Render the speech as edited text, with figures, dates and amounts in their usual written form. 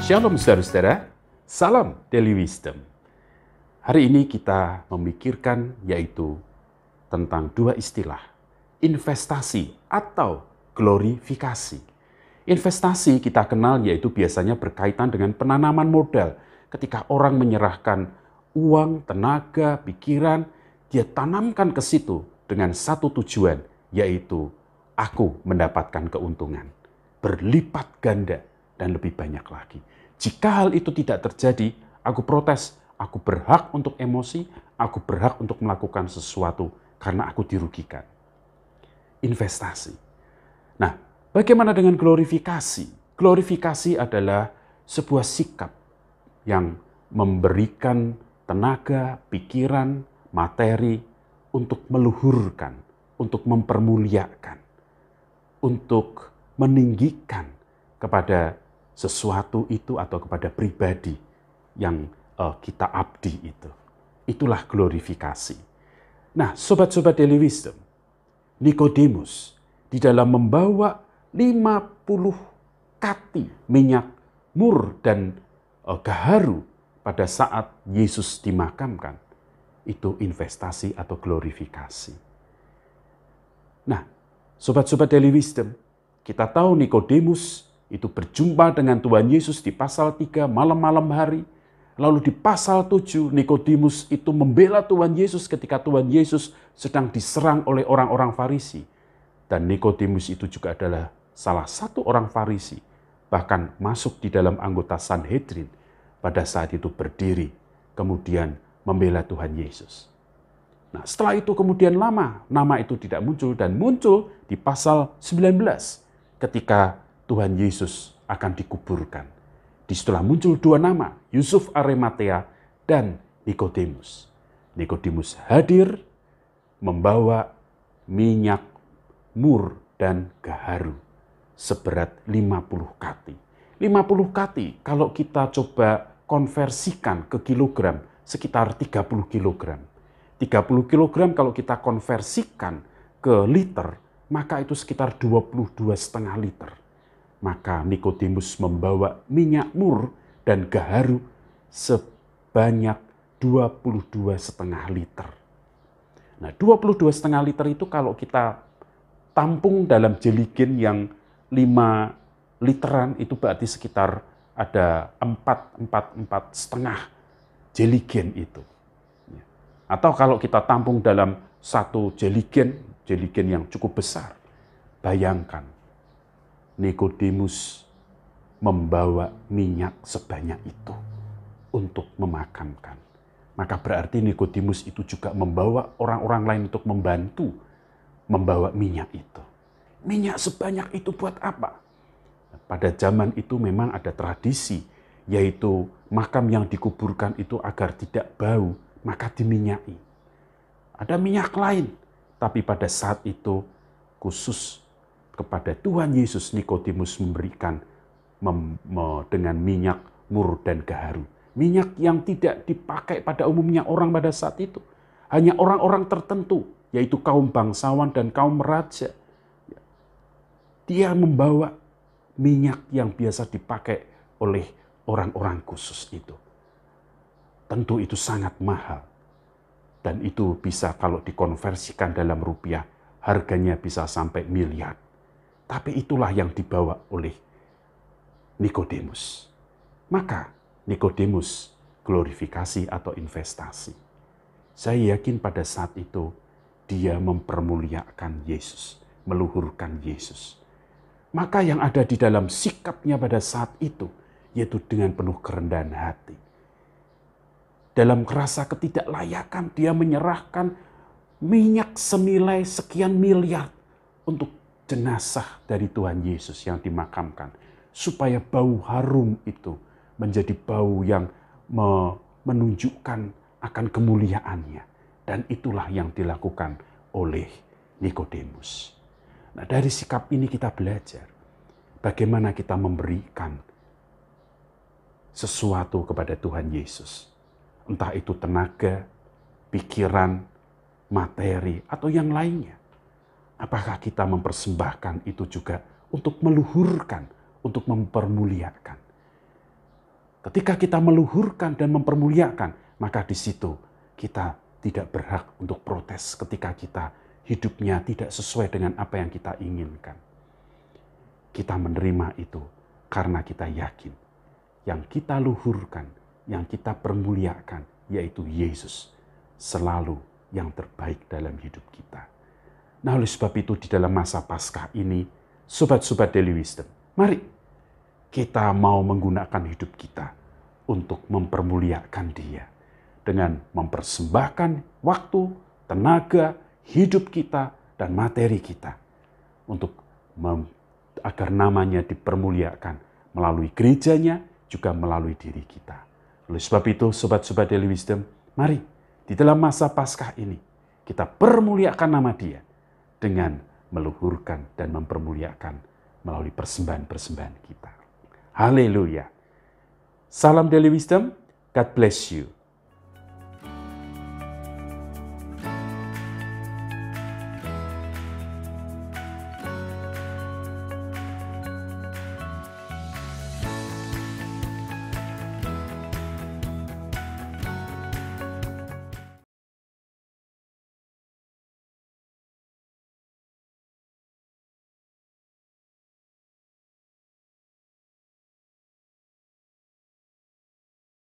Shalom saudara-saudara, salam Daily Wisdom. Hari ini kita memikirkan yaitu tentang dua istilah, investasi atau glorifikasi. Investasi kita kenal yaitu biasanya berkaitan dengan penanaman modal. Ketika orang menyerahkan uang, tenaga, pikiran, dia tanamkan ke situ dengan satu tujuan, yaitu aku mendapatkan keuntungan berlipat ganda dan lebih banyak lagi. Jika hal itu tidak terjadi, aku protes. Aku berhak untuk emosi, aku berhak untuk melakukan sesuatu karena aku dirugikan. Investasi. Nah, bagaimana dengan glorifikasi? Glorifikasi adalah sebuah sikap yang memberikan tenaga, pikiran, materi untuk meluhurkan, untuk mempermuliakan, untuk meninggikan kepada sesuatu itu atau kepada pribadi yang kita abdi itu. Itulah glorifikasi. Nah, sobat-sobat Daily Wisdom, Nikodemus di dalam membawa 50 kati minyak mur dan gaharu pada saat Yesus dimakamkan, itu investasi atau glorifikasi. Nah, sobat-sobat Daily Wisdom, kita tahu Nikodemus itu berjumpa dengan Tuhan Yesus di pasal 3 malam-malam hari. Lalu di pasal 7 Nikodemus itu membela Tuhan Yesus ketika Tuhan Yesus sedang diserang oleh orang-orang Farisi. Dan Nikodemus itu juga adalah salah satu orang Farisi. Bahkan masuk di dalam anggota Sanhedrin pada saat itu berdiri. Kemudian membela Tuhan Yesus. Nah, setelah itu kemudian lama nama itu tidak muncul dan muncul di pasal 19. Ketika Tuhan Yesus akan dikuburkan. Disitulah muncul dua nama, Yusuf Arimatea dan Nikodemus. Nikodemus hadir membawa minyak mur dan gaharu seberat 50 kati. 50 kati kalau kita coba konversikan ke kilogram sekitar 30 kilogram. 30 kilogram kalau kita konversikan ke liter, maka itu sekitar 22,5 liter. Maka Nikodemus membawa minyak mur dan gaharu sebanyak 22,5 liter. Nah, 22,5 liter itu kalau kita tampung dalam jeligen yang 5 literan, itu berarti sekitar ada 4,5 jeligen itu. Atau kalau kita tampung dalam satu jeligen yang cukup besar. Bayangkan, Nikodemus membawa minyak sebanyak itu untuk memakamkan. Maka berarti Nikodemus itu juga membawa orang-orang lain untuk membantu membawa minyak itu. Minyak sebanyak itu buat apa? Pada zaman itu memang ada tradisi, yaitu makam yang dikuburkan itu agar tidak bau, maka diminyaki. Ada minyak lain. Tapi pada saat itu khusus kepada Tuhan Yesus, Nikodemus memberikan dengan minyak mur dan gaharu. Minyak yang tidak dipakai pada umumnya orang pada saat itu. Hanya orang-orang tertentu, yaitu kaum bangsawan dan kaum raja. Dia membawa minyak yang biasa dipakai oleh orang-orang khusus itu. Tentu itu sangat mahal. Dan itu bisa kalau dikonversikan dalam rupiah, harganya bisa sampai miliar. Tapi itulah yang dibawa oleh Nikodemus. Maka Nikodemus glorifikasi atau investasi. Saya yakin pada saat itu dia mempermuliakan Yesus, meluhurkan Yesus. Maka yang ada di dalam sikapnya pada saat itu, yaitu dengan penuh kerendahan hati. Dalam rasa ketidaklayakan, dia menyerahkan minyak senilai sekian miliar untuk jenazah dari Tuhan Yesus yang dimakamkan. Supaya bau harum itu menjadi bau yang menunjukkan akan kemuliaannya. Dan itulah yang dilakukan oleh Nikodemus. Nah, dari sikap ini kita belajar bagaimana kita memberikan sesuatu kepada Tuhan Yesus. Entah itu tenaga, pikiran, materi, atau yang lainnya. Apakah kita mempersembahkan itu juga untuk meluhurkan, untuk mempermuliakan. Ketika kita meluhurkan dan mempermuliakan, maka di situ kita tidak berhak untuk protes ketika kita hidupnya tidak sesuai dengan apa yang kita inginkan. Kita menerima itu karena kita yakin yang kita luhurkan, yang kita permuliakan, yaitu Yesus, selalu yang terbaik dalam hidup kita. Nah, oleh sebab itu di dalam masa Paskah ini, sobat-sobat Daily Wisdom, mari kita mau menggunakan hidup kita untuk mempermuliakan Dia dengan mempersembahkan waktu, tenaga, hidup kita, dan materi kita untuk agar namanya dipermuliakan melalui gerejanya, juga melalui diri kita. Oleh sebab itu, sobat-sobat Daily Wisdom, mari di dalam masa Paskah ini kita permuliakan nama Dia dengan meluhurkan dan mempermuliakan melalui persembahan-persembahan kita. Haleluya. Salam Daily Wisdom. God bless you.